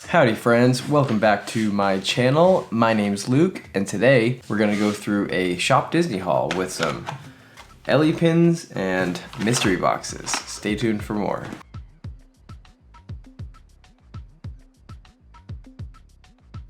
Howdy friends, welcome back to my channel. My name's Luke, and today we're gonna go through a Shop Disney haul with some LE pins and mystery boxes. Stay tuned for more.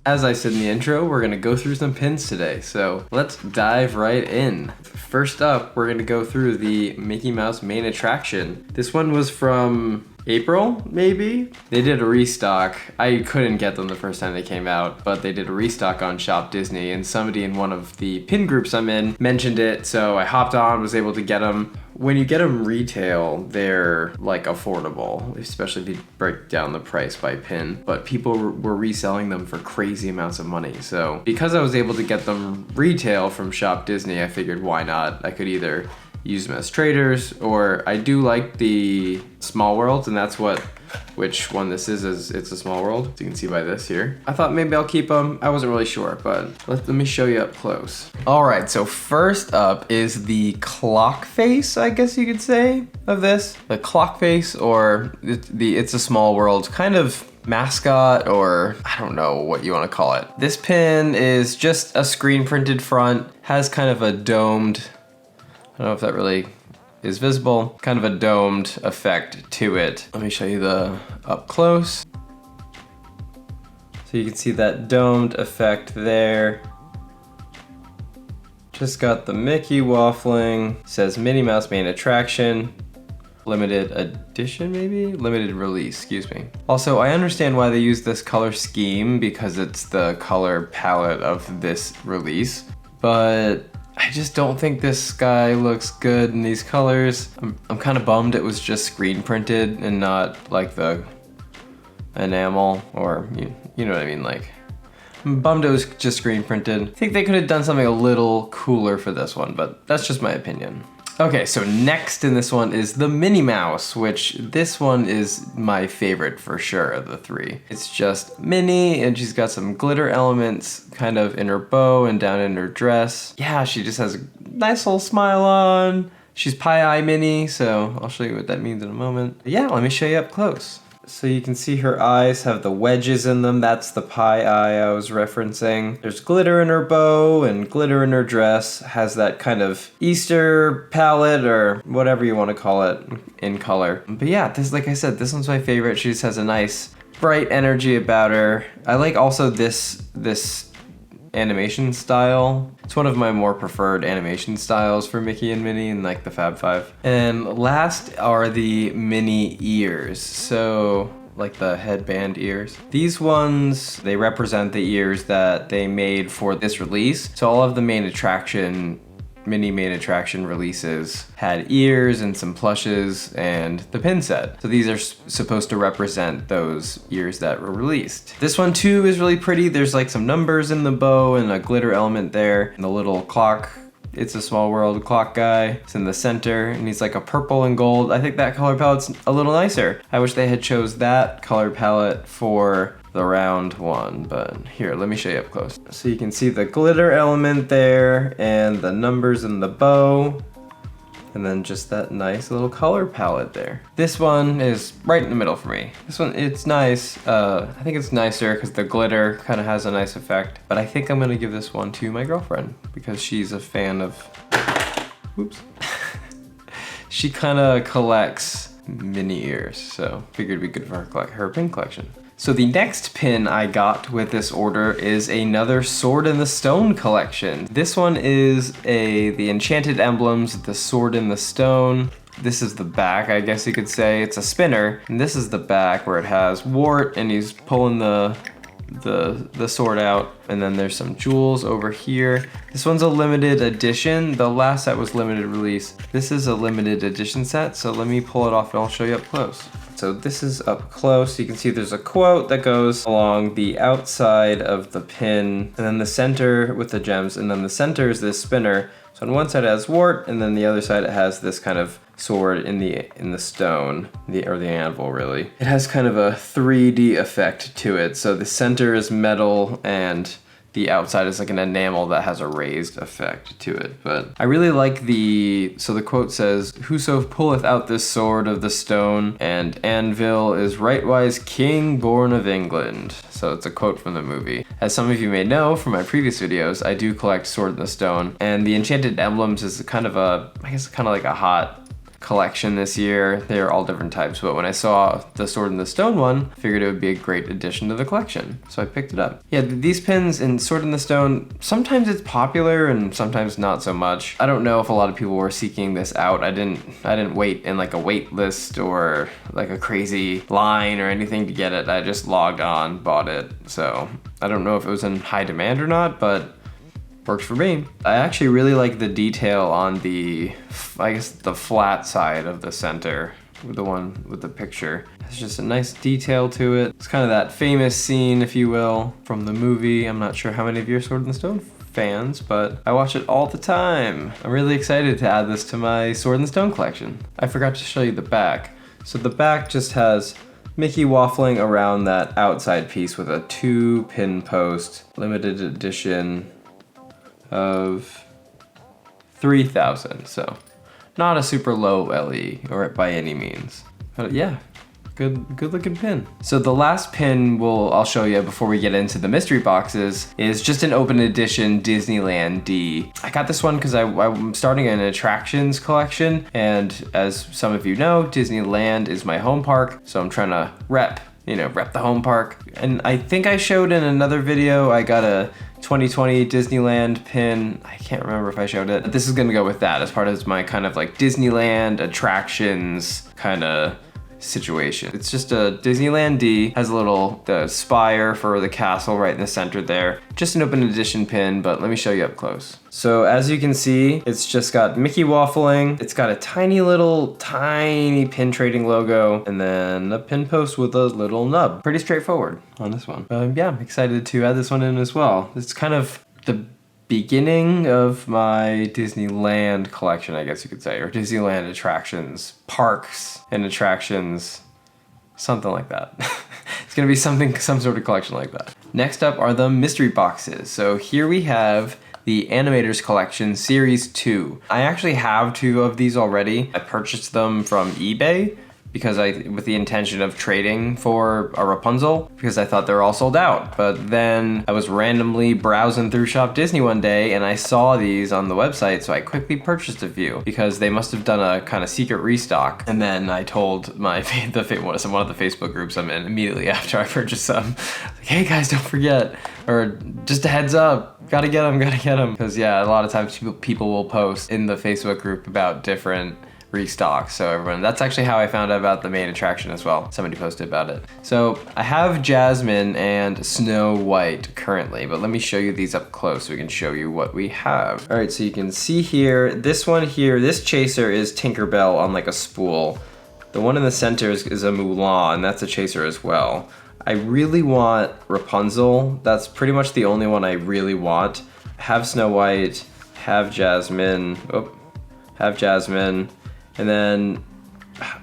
As I said in the intro, we're gonna go through some pins today, so let's dive right in. First up, we're gonna go through the Mickey Mouse Main Attraction. This one was from April, maybe? They did a restock. I couldn't get them the first time they came out, but they did a restock on Shop Disney, and somebody in one of the pin groups I'm in mentioned it, so I hopped on, was able to get them. When you get them retail, they're like affordable, especially if you break down the price by pin, but people were reselling them for crazy amounts of money. So because I was able to get them retail from Shop Disney, I figured why not? I could either use them as traders, or I do like the Small World, and that's which one this is it's a Small World, as you can see by this here. I thought maybe I'll keep them. I wasn't really sure, but let me show you up close. All right, so first up is the clock face, I guess you could say, of this. The clock face, or It's a Small World kind of mascot, or I don't know what you want to call it. This pin is just a screen printed front, has kind of a domed, I don't know if that really is visible, kind of a domed effect to it. Let me show you the up close. So you can see that domed effect there. Just got the Mickey waffling. It says Minnie Mouse Main Attraction. Limited edition, maybe? Limited release, excuse me. Also, I understand why they use this color scheme because it's the color palette of this release, but I just don't think this guy looks good in these colors. I'm kind of bummed it was just screen printed and not like the enamel, or you know what I mean, like, I'm bummed it was just screen printed. I think they could have done something a little cooler for this one, but that's just my opinion. Okay, so next in this one is the Minnie Mouse, which this one is my favorite for sure of the three. It's just Minnie, and she's got some glitter elements kind of in her bow and down in her dress. Yeah, she just has a nice little smile on. She's Pie Eye Minnie, so I'll show you what that means in a moment. But yeah, let me show you up close. So you can see her eyes have the wedges in them. That's the pie eye I was referencing. There's glitter in her bow and glitter in her dress. Has that kind of Easter palette, or whatever you want to call it, in color. But yeah, this, like I said, this one's my favorite. She just has a nice bright energy about her. I like also this animation style. It's one of my more preferred animation styles for Mickey and Minnie and like the Fab Five. And last are the Minnie ears. So like the headband ears. These ones, they represent the ears that they made for this release. So all of the main attraction, Minnie Main Attraction releases had ears and some plushes and the pin set. So these are supposed to represent those ears that were released. This one too is really pretty. There's like some numbers in the bow and a glitter element there. And the little clock, It's a Small World clock guy. It's in the center and he's like a purple and gold. I think that color palette's a little nicer. I wish they had chose that color palette for the round one, but here, let me show you up close. So you can see the glitter element there and the numbers in the bow, and then just that nice little color palette there. This one is right in the middle for me. This one, it's nice. I think it's nicer because the glitter kind of has a nice effect, but I think I'm gonna give this one to my girlfriend because she's a fan of, whoops. She kind of collects Minnie ears, so figured it'd be good for her pin collection. So the next pin I got with this order is another Sword in the Stone collection. This one is the Enchanted Emblems, the Sword in the Stone. This is the back, I guess you could say. It's a spinner, and this is the back where it has Wart, and he's pulling the sword out, and then there's some jewels over here. This one's a limited edition. The last set was limited release. This is a limited edition set, so let me pull it off and I'll show you up close. So this is up close. You can see there's a quote that goes along the outside of the pin, and then the center with the gems, and then the center is this spinner. So on one side it has Wart, and then the other side it has this kind of sword in the stone, or the anvil really. It has kind of a 3D effect to it. So the center is metal and the outside is like an enamel that has a raised effect to it. But I really like so the quote says, "Whoso pulleth out this sword of the stone and anvil is rightwise king born of England." So it's a quote from the movie. As some of you may know from my previous videos, I do collect Sword in the Stone, and the Enchanted Emblems is kind of like a hot collection this year. They're all different types, but when I saw the Sword in the Stone one, I figured it would be a great addition to the collection, so I picked it up. Yeah, these pins in Sword in the Stone, sometimes it's popular and sometimes not so much. I don't know if a lot of people were seeking this out. I didn't wait in like a wait list or like a crazy line or anything to get it. I just logged on, bought it. So I don't know if it was in high demand or not, but works for me. I actually really like the detail on the flat side of the center, the one with the picture. It's just a nice detail to it. It's kind of that famous scene, if you will, from the movie. I'm not sure how many of you are Sword in the Stone fans, but I watch it all the time. I'm really excited to add this to my Sword in the Stone collection. I forgot to show you the back. So the back just has Mickey waffling around that outside piece with a 2-pin post, limited edition of 3,000, so not a super low LE or by any means, but yeah, good looking pin. So the last pin I'll show you before we get into the mystery boxes is just an open edition Disneyland D. I got this one because I'm starting an attractions collection, and as some of you know, Disneyland is my home park, so I'm trying to rep the home park. And I think I showed in another video, I got a 2020 Disneyland pin. I can't remember if I showed it. But this is gonna go with that as part of my kind of like Disneyland attractions kind of situation. It's just a Disneyland D, has the spire for the castle right in the center there. Just an open edition pin, but let me show you up close. So as you can see, it's just got Mickey waffling. It's got a tiny pin trading logo, and then a pin post with a little nub. Pretty straightforward on this one. Yeah, I'm excited to add this one in as well. It's kind of the beginning of my Disneyland collection, I guess you could say, or Disneyland attractions, parks and attractions, something like that. It's gonna be some sort of collection like that. Next up are the mystery boxes. So here we have the Animators Collection Series 2. I actually have 2 of these already. I purchased them from eBay because with the intention of trading for a Rapunzel, because I thought they were all sold out. But then I was randomly browsing through Shop Disney one day and I saw these on the website, so I quickly purchased a few because they must have done a kind of secret restock. And then I told one of the Facebook groups I'm in immediately after I purchased some, like, hey guys, don't forget, or just a heads up, gotta get them. Because yeah, a lot of times people will post in the Facebook group about different restock. So that's actually how I found out about the main attraction as well. Somebody posted about it. So I have Jasmine and Snow White currently, but let me show you these up close so we can show you what we have. All right, so you can see here, this one here, this chaser is Tinkerbell on like a spool. The one in the center is a Mulan, and that's a chaser as well. I really want Rapunzel. That's pretty much the only one I really want. Have Snow White, have Jasmine, and then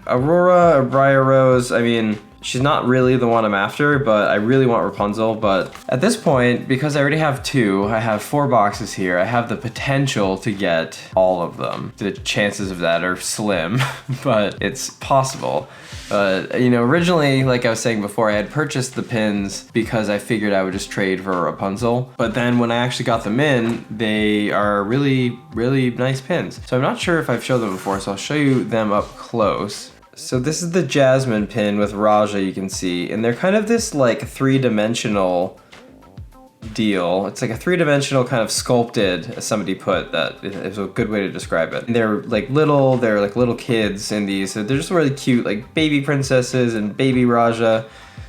Aurora or Briar Rose. I mean, she's not really the one I'm after, but I really want Rapunzel. But at this point, because I already have 2, I have 4 boxes here, I have the potential to get all of them. The chances of that are slim, but it's possible. Originally, like I was saying before, I had purchased the pins because I figured I would just trade for Rapunzel. But then when I actually got them in, they are really, really nice pins. So I'm not sure if I've showed them before, so I'll show you them up close. So this is the Jasmine pin with Raja, you can see, and they're kind of this like 3-dimensional deal. It's like a 3-dimensional kind of sculpted, as somebody put, that is a good way to describe it. And they're like little kids in these, so they're just really cute, like baby princesses and baby Raja.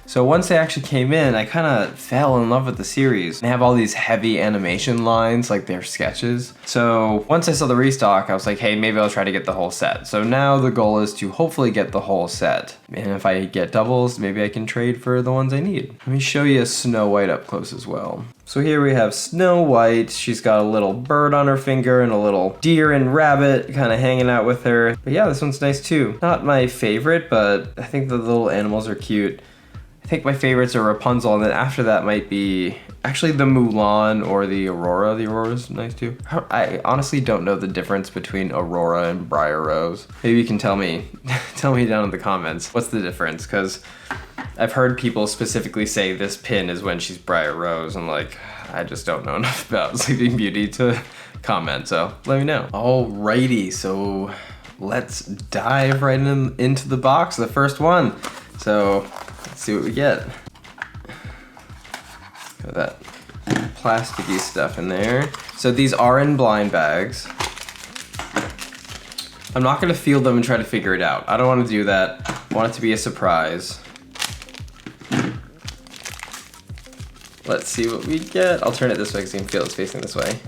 So once they actually came in, I kind of fell in love with the series. They have all these heavy animation lines, like they're sketches. So once I saw the restock, I was like, hey, maybe I'll try to get the whole set. So now the goal is to hopefully get the whole set. And if I get doubles, maybe I can trade for the ones I need. Let me show you Snow White up close as well. So here we have Snow White. She's got a little bird on her finger and a little deer and rabbit kind of hanging out with her. But yeah, this one's nice too. Not my favorite, but I think the little animals are cute. I think my favorites are Rapunzel, and then after that might be actually the Mulan or the Aurora. The Aurora's nice too. I honestly don't know the difference between Aurora and Briar Rose. Maybe you can tell me, tell me down in the comments. What's the difference? Because I've heard people specifically say this pin is when she's Briar Rose. I'm like, I just don't know enough about Sleeping Beauty to comment, so let me know. Alrighty, so let's dive right into the box, the first one. So let's see what we get. Got that plasticky stuff in there. So these are in blind bags. I'm not gonna feel them and try to figure it out. I don't wanna do that. I want it to be a surprise. Let's see what we get. I'll turn it this way because you can feel it's facing this way.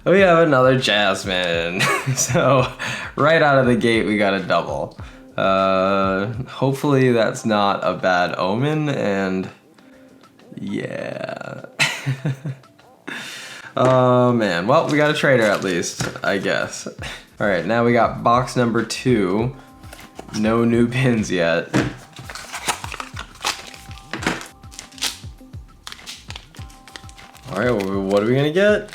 We have another Jasmine. So right out of the gate, we got a double. Hopefully that's not a bad omen, and yeah. Oh man, well, we got a trader at least, I guess. All right, now we got box number 2. No new pins yet. All right, what are we gonna get?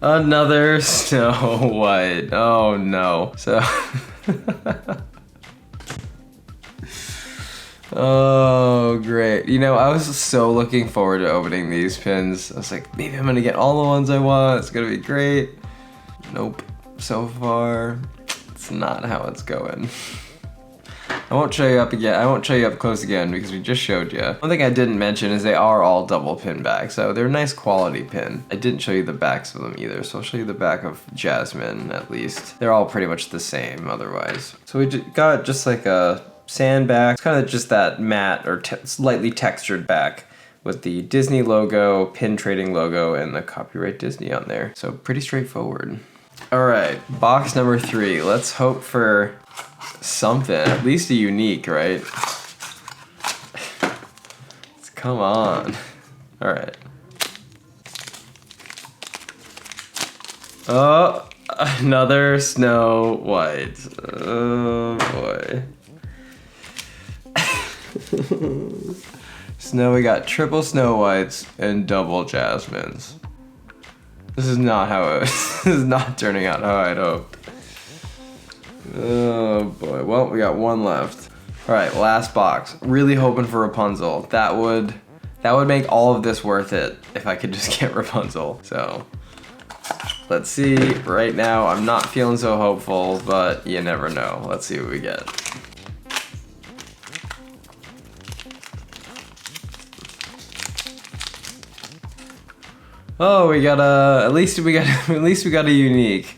Another Snow White. Oh no. So, oh great. You know, I was so looking forward to opening these pins. I was like, maybe I'm gonna get all the ones I want. It's gonna be great. Nope. So far, it's not how it's going. I won't show you up again. I won't show you up close again because we just showed you. One thing I didn't mention is they are all double pin bags, so they're nice quality pin. I didn't show you the backs of them either, so I'll show you the back of Jasmine at least. They're all pretty much the same otherwise. So we got just like a sand back. It's kind of just that matte or slightly textured back with the Disney logo, pin trading logo, and the copyright Disney on there. So pretty straightforward. All right, box number 3. Let's hope for something, at least a unique, right? Come on. All right. Oh, another Snow White. Oh boy. We got triple Snow Whites and double Jasmines. This is not how this is not turning out how I'd hoped. Oh boy, well, we got one left. All right, last box. Really hoping for Rapunzel. That would make all of this worth it if I could just get Rapunzel. So let's see. Right now, I'm not feeling so hopeful, but you never know. Let's see what we get. Oh, we got a, at least we got a unique.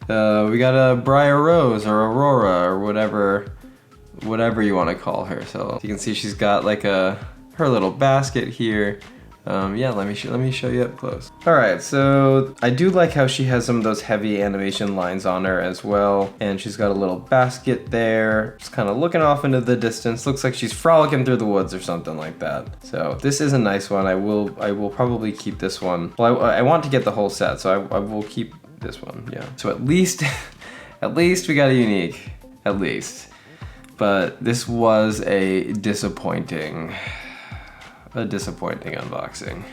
We got a Briar Rose or Aurora or whatever you want to call her. So you can see she's got like her little basket here. Yeah, let me show you up close. All right, so I do like how she has some of those heavy animation lines on her as well, and she's got a little basket there, just kind of looking off into the distance. Looks like she's frolicking through the woods or something like that. So this is a nice one. I will probably keep this one. Well, I want to get the whole set, so I will keep this one. Yeah. So at least we got a unique, at least. But this was a disappointing unboxing.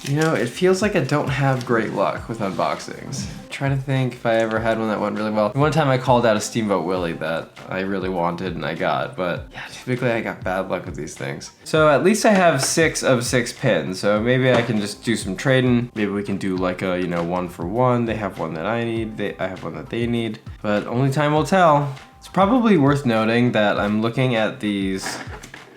You know, it feels like I don't have great luck with unboxings. I'm trying to think if I ever had one that went really well. One time I called out a Steamboat Willie that I really wanted and I got, but yeah, typically I got bad luck with these things. So at least I have 6 of 6 pins, so maybe I can just do some trading. Maybe we can do like a, you know, 1 for 1. They have one that I need, I have one that they need, but only time will tell. It's probably worth noting that I'm looking at these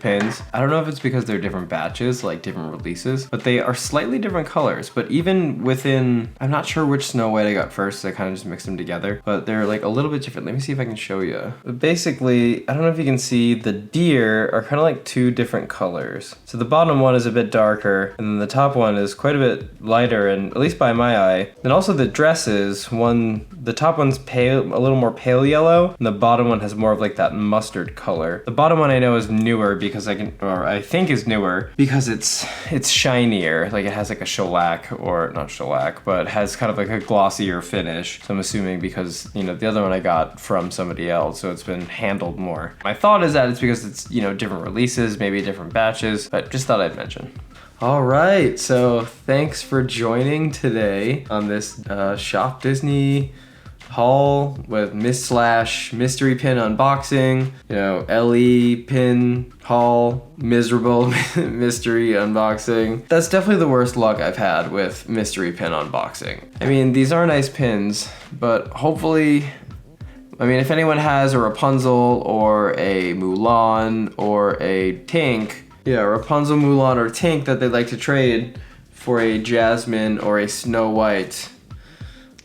pins. I don't know if it's because they're different batches, like different releases, but they are slightly different colors. But even within, I'm not sure which Snow White I got first, so I kind of just mixed them together, but they're like a little bit different. Let me see if I can show you. But basically, I don't know if you can see, the deer are kind of like 2 different colors. So the bottom one is a bit darker, and then the top one is quite a bit lighter, and at least by my eye. And also the dresses, the top one's pale, a little more pale yellow, and the bottom one has more of like that mustard color. The bottom one I know is newer because I think is newer because it's shinier. Like it has like a shellac, or not shellac, but has kind of like a glossier finish. So I'm assuming because, you know, the other one I got from somebody else, so it's been handled more. My thought is that it's because it's, you know, different releases, maybe different batches, but just thought I'd mention. All right, so thanks for joining today on this Shop Disney haul with mystery pin unboxing, you know, LE pin haul, miserable mystery unboxing. That's definitely the worst luck I've had with mystery pin unboxing. I mean, these are nice pins, but hopefully, I mean, if anyone has a Rapunzel or a Mulan or a Tink, yeah, Rapunzel, Mulan, or Tink that they'd like to trade for a Jasmine or a Snow White,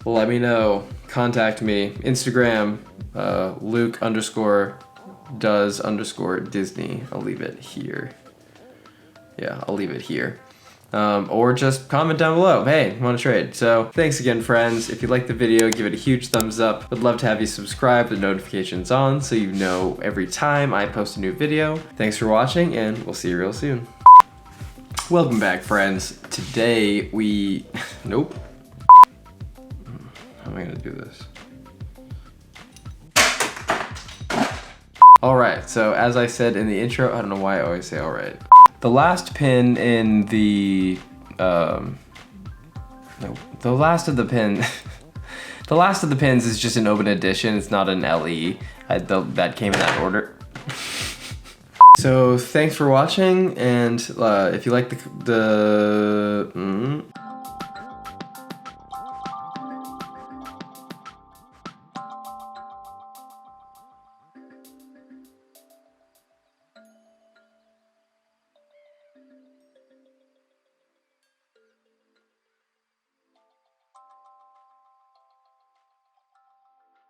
let me know. Contact me. Instagram, Luke_does_Disney. I'll leave it here. Yeah, I'll leave it here. Or just comment down below. Hey, want to trade? So thanks again, friends. If you liked the video, give it a huge thumbs up. Would love to have you subscribe with notifications on so you know every time I post a new video. Thanks for watching, and we'll see you real soon. Welcome back, friends. Today we... Nope. How am I gonna do this? Alright, so as I said in the intro, I don't know why I always say alright. The last pin in the, the last of the pin, the last of the pins is just an open edition, it's not an LE. That came in that order. So thanks for watching, and if you like the